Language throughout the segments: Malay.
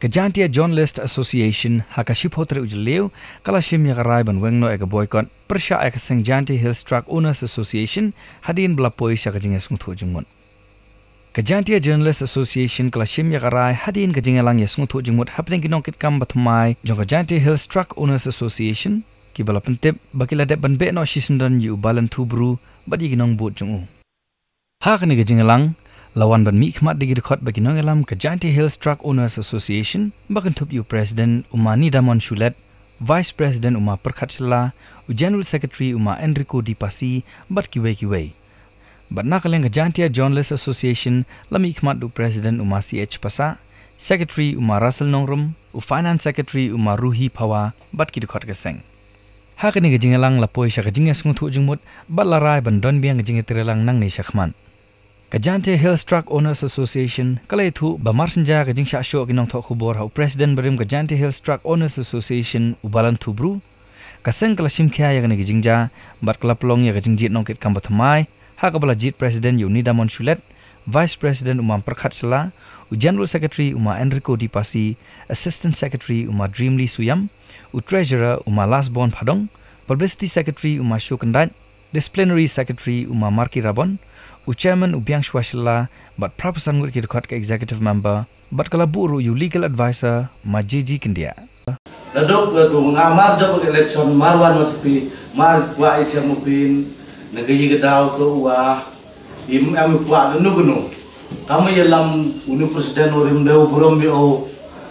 Kejantia Journalist Association hakaship hotre ujleu kalashim yagarai ban wengno ega boycott persya eka seng Janti Hills Truck Owners Association hadin belapoi syakajinga Nongthoh jengmut. Kejantia Journalist Association kalashim yagarai hadin kajingelang ya Nongthoh jengmut happening kinongkit kam batmai jong Kejantia Hills Truck Owners Association kibala pentip bakila dep ban be no shisendan yu balan tubru badi ginong bot jongu. Hakani kajingelang lawan ban mi khmat digi record bagi nongelam Kejantia Hills Truck Owners Association bakan tup yu President Umani Damon Shulet, Vice President Uma Perkhatchla, General Secretary Uma Enrico Dipasi bat kiwe. Bat nakaleng Kejantia Journalist Association lami khmat du President Uma CH Pasa, Secretary Uma Russell Nongrum, Finance Secretary Uma Ruhi Pawa bat ki record keseng. Hakani kajingelang lapoi syakajinga Nongthoh jengmut bat larai ban don biang Ïatreilang nang ni syakman. Kejantia Hills Truck Owners Association kalai thu bamarsenja kajing syasyo Nongthoh Khubor hau President berim Kejantia Hills Truck Owners Association ubalan tubru kaseng kalashim kya ya kani kajingja bat kalapelong ya kajing jit nongkit kambathamai ha kabala jit President Umani Damon Shulet, Vice President Uma Perkhatchla, General Secretary Uma Enrico Dipasi, Assistant Secretary Uma Dreamly Suyam, Treasurer Uma Lasbon Padong, Publicity Secretary Uma Shukandat, Disciplinary Secretary Uma Marki Rabon, Chairman Biang but prapasan ngut kirkot ke executive member but kala buru yu legal advisor Majiji Kindia. Dadok tu ngamar job election marwan mati mar kwa isya mupin nagayi gadaw to wa im kwa gnu kami yelam unu presiden urim deu burom bio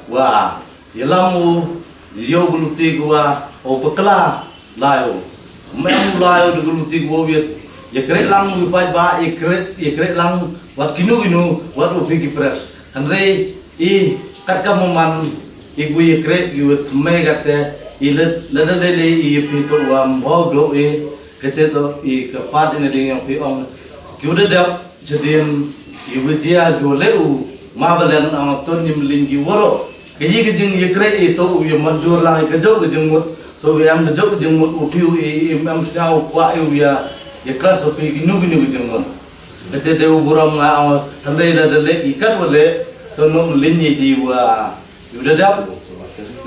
wa yelamu yo guluti gua o bekla layo mem layo guluti gua viet Ïatreilang wipai ba Ïatreilang wat kinu wat upi kipres Henry I kat kamuman ibu Ïatreil yuat megate ilet ladalele I pito wam hoglo keteto I kapat ini dengan piong kiuda dak jadian ibu dia goleu mabalen angaton nimlingi woro kayi kejeng Ïatreil itu uya manjur lang kejau kejengmut so yang kejau kejengmut upiu imam sedau kwa uya ya kelas tapi ginu jengmut. Kete deu buram nga handai la dele ikat wale tono linyi di wa yuda dap.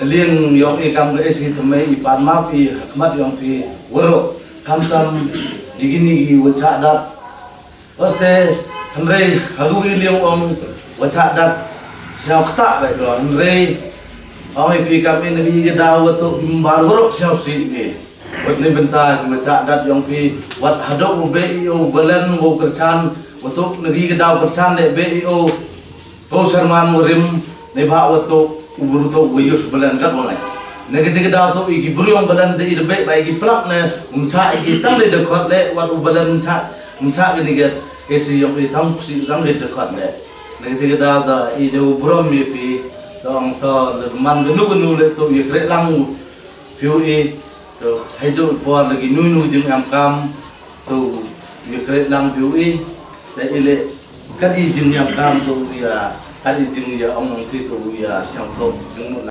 Nalien yong ikam ke esi temai ipan mapi hakmat yong pi woro kamtam digini gi waca dat. Oste handai hagu liang om waca dat siap tak baik do handai oi pi kami nagi gedaw to imbar woro siap si ge. Wat ni bentar baca dat yang pi wat hadok BIO balen wo kercan untuk negeri gedau kercan de BIO ko serman murim ne ba wato uburu to wayus balen kat mulai negeri gedau to igi buryong balen de be ba igi plak ne umcha igi tang de khot le wat ubalan umcha gini get esi yang pi tam si sang de khot le negeri gedau da I de burom mi pi dong to man gnu le to Ïatreilang piu to hidup puan lagi nunu jeng kam to Ïatreilang piu te ile kadi jeng kam to ya kadi jeng ya omong ti to ya siang to jeng